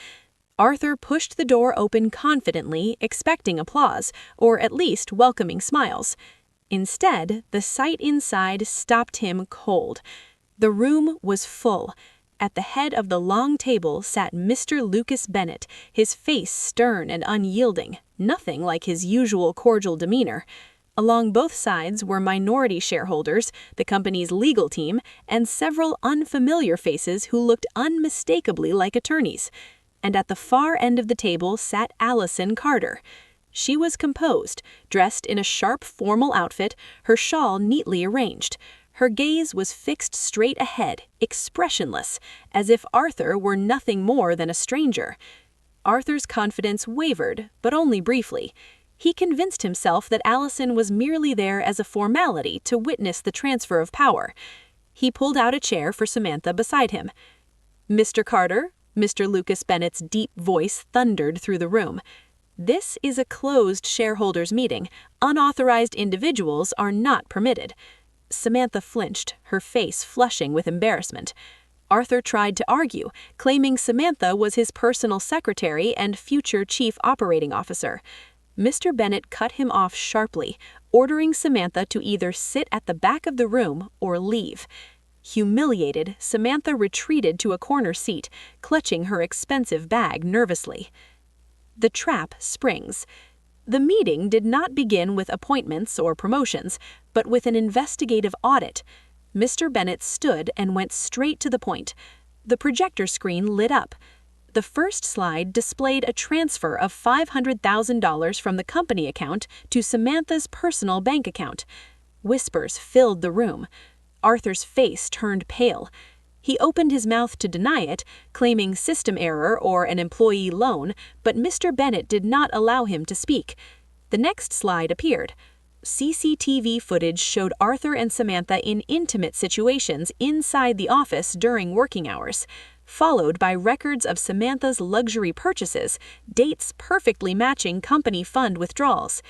Arthur pushed the door open confidently, expecting applause, or at least welcoming smiles. Instead, the sight inside stopped him cold. The room was full. At the head of the long table sat Mr. Lucas Bennett, his face stern and unyielding, nothing like his usual cordial demeanor. Along both sides were minority shareholders, the company's legal team, and several unfamiliar faces who looked unmistakably like attorneys. And at the far end of the table sat Allison Carter. She was composed, dressed in a sharp formal outfit, her shawl neatly arranged. Her gaze was fixed straight ahead, expressionless, as if Arthur were nothing more than a stranger. Arthur's confidence wavered, but only briefly. He convinced himself that Allison was merely there as a formality to witness the transfer of power. He pulled out a chair for Samantha beside him. "Mr. Carter," Mr. Lucas Bennett's deep voice thundered through the room. "This is a closed shareholders' meeting. Unauthorized individuals are not permitted." Samantha flinched, her face flushing with embarrassment. Arthur tried to argue, claiming Samantha was his personal secretary and future chief operating officer. Mr. Bennett cut him off sharply, ordering Samantha to either sit at the back of the room or leave. Humiliated, Samantha retreated to a corner seat, clutching her expensive bag nervously. The trap springs. The meeting did not begin with appointments or promotions, but with an investigative audit. Mr. Bennett stood and went straight to the point. The projector screen lit up. The first slide displayed a transfer of $500,000 from the company account to Samantha's personal bank account. Whispers filled the room. Arthur's face turned pale. He opened his mouth to deny it, claiming system error or an employee loan, but Mr. Bennett did not allow him to speak. The next slide appeared. CCTV footage showed Arthur and Samantha in intimate situations inside the office during working hours, followed by records of Samantha's luxury purchases, dates perfectly matching company fund withdrawals.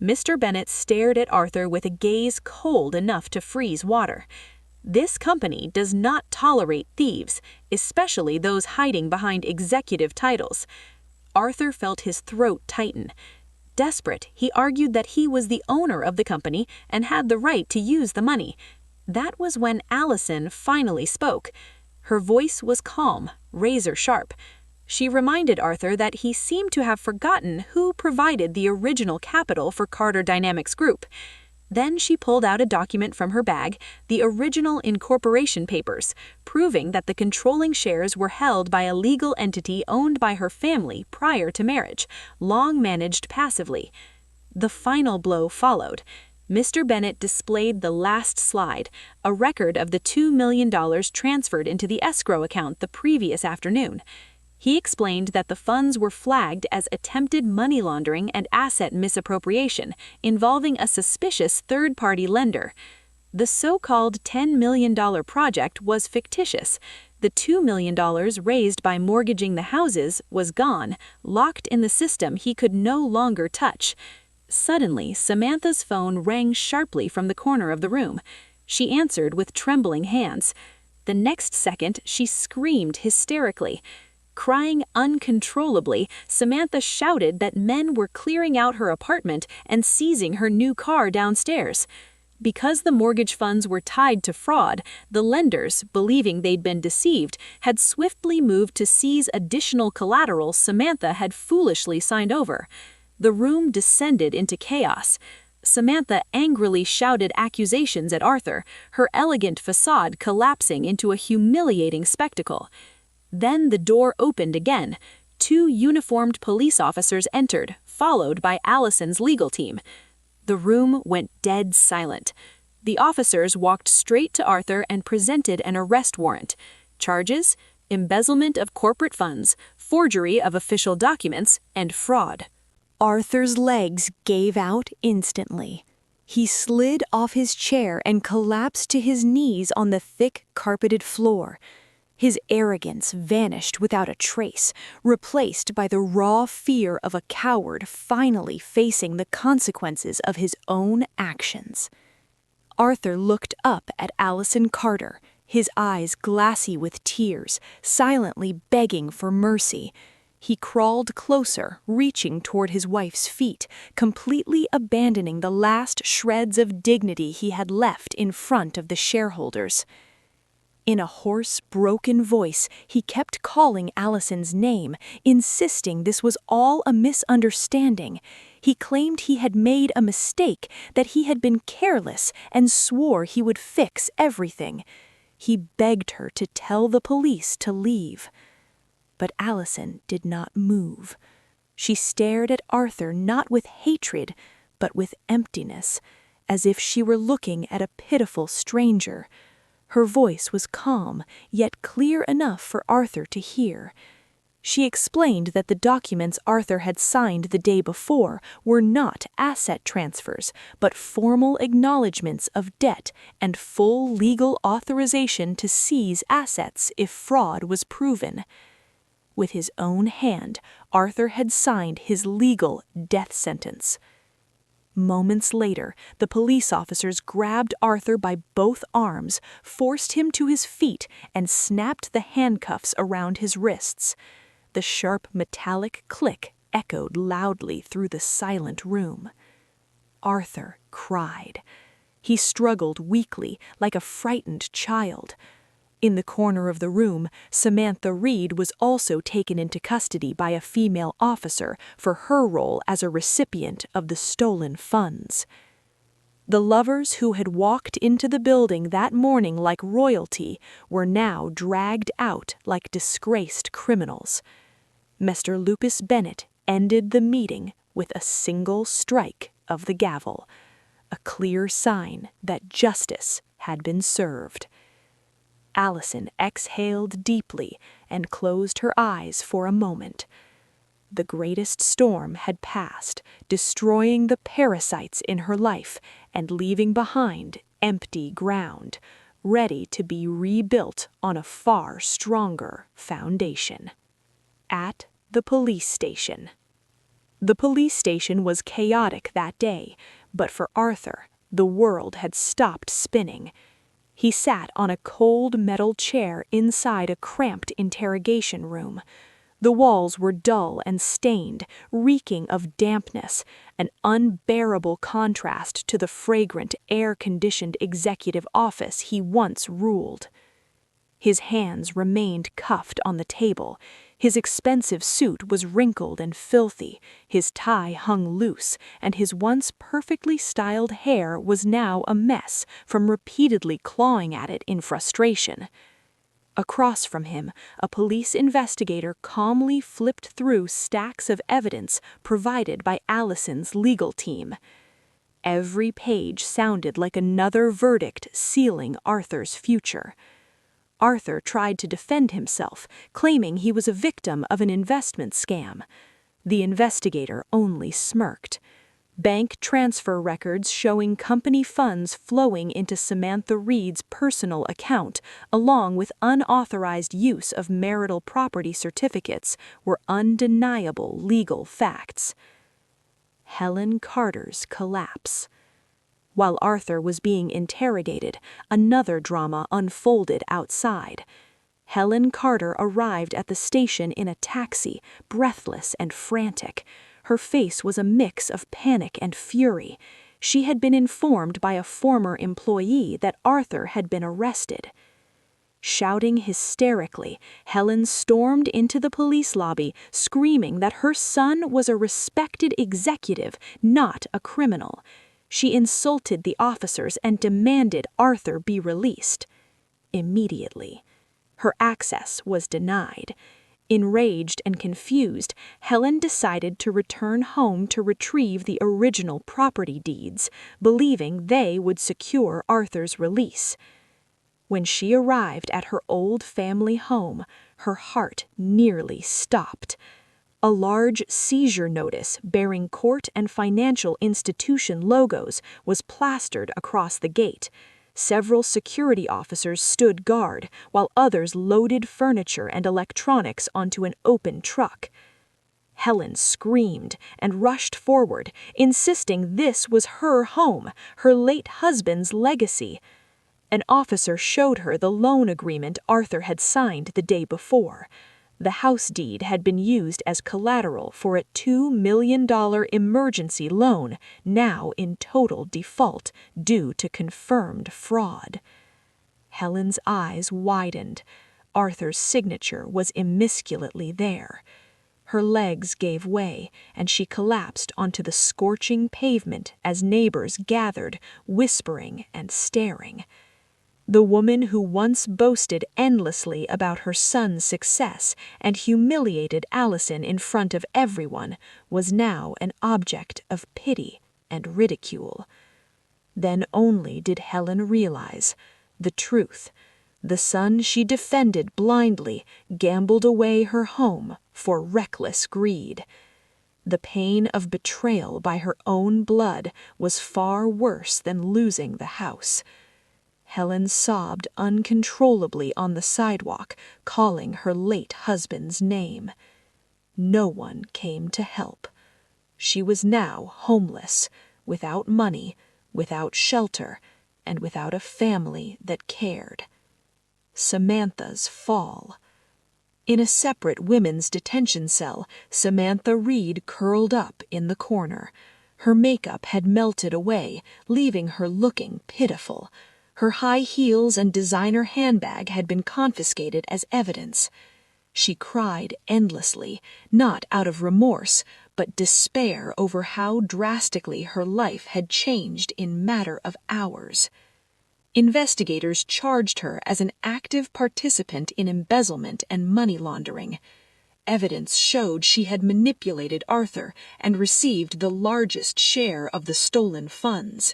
Mr. Bennett stared at Arthur with a gaze cold enough to freeze water. This company does not tolerate thieves, especially those hiding behind executive titles. Arthur felt his throat tighten. Desperate, he argued that he was the owner of the company and had the right to use the money. That was when Allison finally spoke. Her voice was calm, razor-sharp. She reminded Arthur that he seemed to have forgotten who provided the original capital for Carter Dynamics Group. Then she pulled out a document from her bag, the original incorporation papers, proving that the controlling shares were held by a legal entity owned by her family prior to marriage, long managed passively. The final blow followed. Mr. Bennett displayed the last slide, a record of the $2 million transferred into the escrow account the previous afternoon. He explained that the funds were flagged as attempted money laundering and asset misappropriation, involving a suspicious third-party lender. The so-called $10 million project was fictitious. The $2 million raised by mortgaging the houses was gone, locked in the system he could no longer touch. Suddenly, Samantha's phone rang sharply from the corner of the room. She answered with trembling hands. The next second, she screamed hysterically. Crying uncontrollably, Samantha shouted that men were clearing out her apartment and seizing her new car downstairs. Because the mortgage funds were tied to fraud, the lenders, believing they'd been deceived, had swiftly moved to seize additional collateral Samantha had foolishly signed over. The room descended into chaos. Samantha angrily shouted accusations at Arthur, her elegant facade collapsing into a humiliating spectacle. Then the door opened again. 2 uniformed police officers entered, followed by Allison's legal team. The room went dead silent. The officers walked straight to Arthur and presented an arrest warrant. Charges: embezzlement of corporate funds, forgery of official documents, and fraud. Arthur's legs gave out instantly. He slid off his chair and collapsed to his knees on the thick, carpeted floor. His arrogance vanished without a trace, replaced by the raw fear of a coward finally facing the consequences of his own actions. Arthur looked up at Allison Carter, his eyes glassy with tears, silently begging for mercy. He crawled closer, reaching toward his wife's feet, completely abandoning the last shreds of dignity he had left in front of the shareholders. In a hoarse, broken voice, he kept calling Allison's name, insisting this was all a misunderstanding. He claimed he had made a mistake, that he had been careless, and swore he would fix everything. He begged her to tell the police to leave. But Allison did not move. She stared at Arthur not with hatred, but with emptiness, as if she were looking at a pitiful stranger. Her voice was calm, yet clear enough for Arthur to hear. She explained that the documents Arthur had signed the day before were not asset transfers, but formal acknowledgments of debt and full legal authorization to seize assets if fraud was proven. With his own hand, Arthur had signed his legal death sentence. Moments later, the police officers grabbed Arthur by both arms, forced him to his feet, and snapped the handcuffs around his wrists. The sharp metallic click echoed loudly through the silent room. Arthur cried. He struggled weakly, like a frightened child. In the corner of the room, Samantha Reed was also taken into custody by a female officer for her role as a recipient of the stolen funds. The lovers who had walked into the building that morning like royalty were now dragged out like disgraced criminals. Mr. Lupus Bennett ended the meeting with a single strike of the gavel, a clear sign that justice had been served. Allison exhaled deeply and closed her eyes for a moment. The greatest storm had passed, destroying the parasites in her life and leaving behind empty ground, ready to be rebuilt on a far stronger foundation. At the police station. The police station was chaotic that day, but for Arthur, the world had stopped spinning. He sat on a cold metal chair inside a cramped interrogation room. The walls were dull and stained, reeking of dampness, an unbearable contrast to the fragrant, air-conditioned executive office he once ruled. His hands remained cuffed on the table. His expensive suit was wrinkled and filthy, his tie hung loose, and his once perfectly styled hair was now a mess from repeatedly clawing at it in frustration. Across from him, a police investigator calmly flipped through stacks of evidence provided by Allison's legal team. Every page sounded like another verdict sealing Arthur's future. Arthur tried to defend himself, claiming he was a victim of an investment scam. The investigator only smirked. Bank transfer records showing company funds flowing into Samantha Reed's personal account, along with unauthorized use of marital property certificates, were undeniable legal facts. Helen Carter's collapse. While Arthur was being interrogated, another drama unfolded outside. Helen Carter arrived at the station in a taxi, breathless and frantic. Her face was a mix of panic and fury. She had been informed by a former employee that Arthur had been arrested. Shouting hysterically, Helen stormed into the police lobby, screaming that her son was a respected executive, not a criminal. She insulted the officers and demanded Arthur be released. Immediately, her access was denied. Enraged and confused, Helen decided to return home to retrieve the original property deeds, believing they would secure Arthur's release. When she arrived at her old family home, her heart nearly stopped. A large seizure notice bearing court and financial institution logos was plastered across the gate. Several security officers stood guard, while others loaded furniture and electronics onto an open truck. Helen screamed and rushed forward, insisting this was her home, her late husband's legacy. An officer showed her the loan agreement Arthur had signed the day before. The house deed had been used as collateral for a $2 million emergency loan, now in total default due to confirmed fraud. Helen's eyes widened. Arthur's signature was immaculately there. Her legs gave way, and she collapsed onto the scorching pavement as neighbors gathered, whispering and staring. The woman who once boasted endlessly about her son's success and humiliated Allison in front of everyone was now an object of pity and ridicule. Then only did Helen realize the truth. The son she defended blindly gambled away her home for reckless greed. The pain of betrayal by her own blood was far worse than losing the house. Helen sobbed uncontrollably on the sidewalk, calling her late husband's name. No one came to help. She was now homeless, without money, without shelter, and without a family that cared. Samantha's fall. In a separate women's detention cell, Samantha Reed curled up in the corner. Her makeup had melted away, leaving her looking pitiful. Her high heels and designer handbag had been confiscated as evidence. She cried endlessly, not out of remorse, but despair over how drastically her life had changed in matter of hours. Investigators charged her as an active participant in embezzlement and money laundering. Evidence showed she had manipulated Arthur and received the largest share of the stolen funds.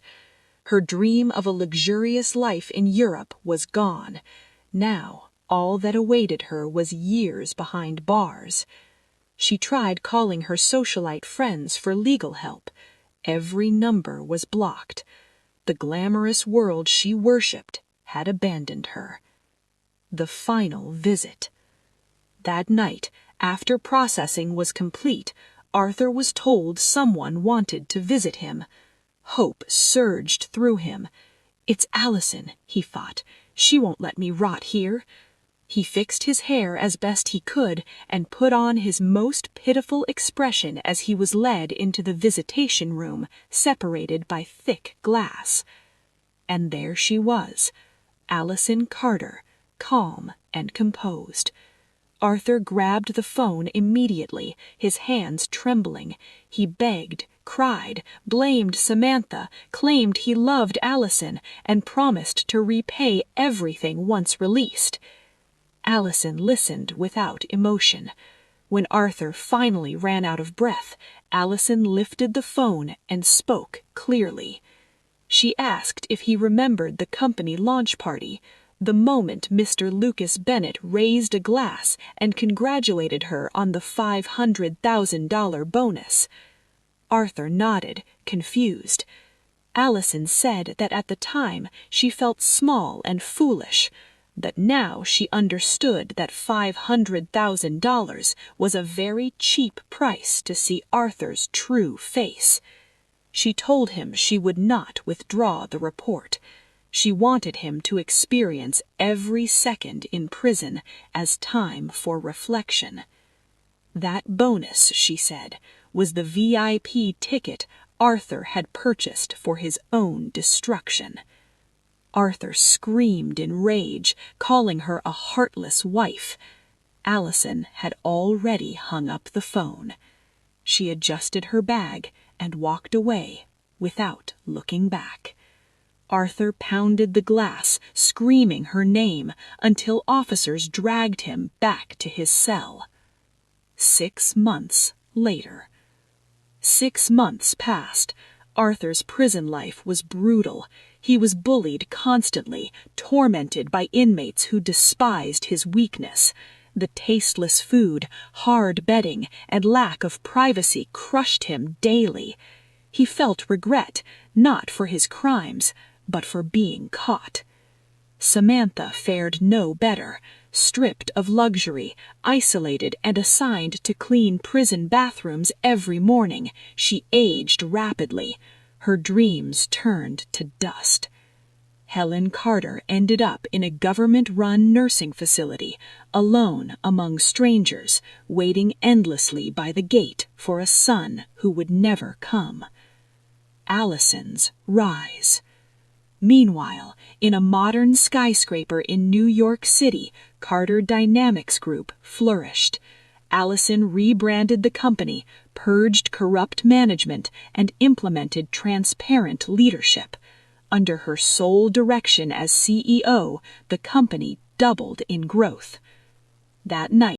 Her dream of a luxurious life in Europe was gone. Now, all that awaited her was years behind bars. She tried calling her socialite friends for legal help. Every number was blocked. The glamorous world she worshipped had abandoned her. The final visit. That night, after processing was complete, Arthur was told someone wanted to visit him. Hope surged through him. "It's Allison," he thought. "She won't let me rot here." He fixed his hair as best he could and put on his most pitiful expression as he was led into the visitation room, separated by thick glass. And there she was, Allison Carter, calm and composed. Arthur grabbed the phone immediately, his hands trembling. He begged, cried, blamed Samantha, claimed he loved Allison, and promised to repay everything once released. Allison listened without emotion. When Arthur finally ran out of breath, Allison lifted the phone and spoke clearly. She asked if he remembered the company launch party, the moment Mr. Lucas Bennett raised a glass and congratulated her on the $500,000 bonus. Arthur nodded, confused. Allison said that at the time she felt small and foolish, that now she understood that $500,000 was a very cheap price to see Arthur's true face. She told him she would not withdraw the report. She wanted him to experience every second in prison as time for reflection. That bonus, she said, was the VIP ticket Arthur had purchased for his own destruction. Arthur screamed in rage, calling her a heartless wife. Allison had already hung up the phone. She adjusted her bag and walked away without looking back. Arthur pounded the glass, screaming her name, until officers dragged him back to his cell. 6 months later. 6 months passed. Arthur's prison life was brutal. He was bullied constantly, tormented by inmates who despised his weakness. The tasteless food, hard bedding, and lack of privacy crushed him daily. He felt regret, not for his crimes, but for being caught. Samantha fared no better. Stripped of luxury, isolated and assigned to clean prison bathrooms every morning, she aged rapidly. Her dreams turned to dust. Helen Carter ended up in a government-run nursing facility, alone among strangers, waiting endlessly by the gate for a son who would never come. Allison's rise. Meanwhile, in a modern skyscraper in New York City, Carter Dynamics Group flourished. Allison rebranded the company, purged corrupt management, and implemented transparent leadership. Under her sole direction as CEO, the company doubled in growth. That night,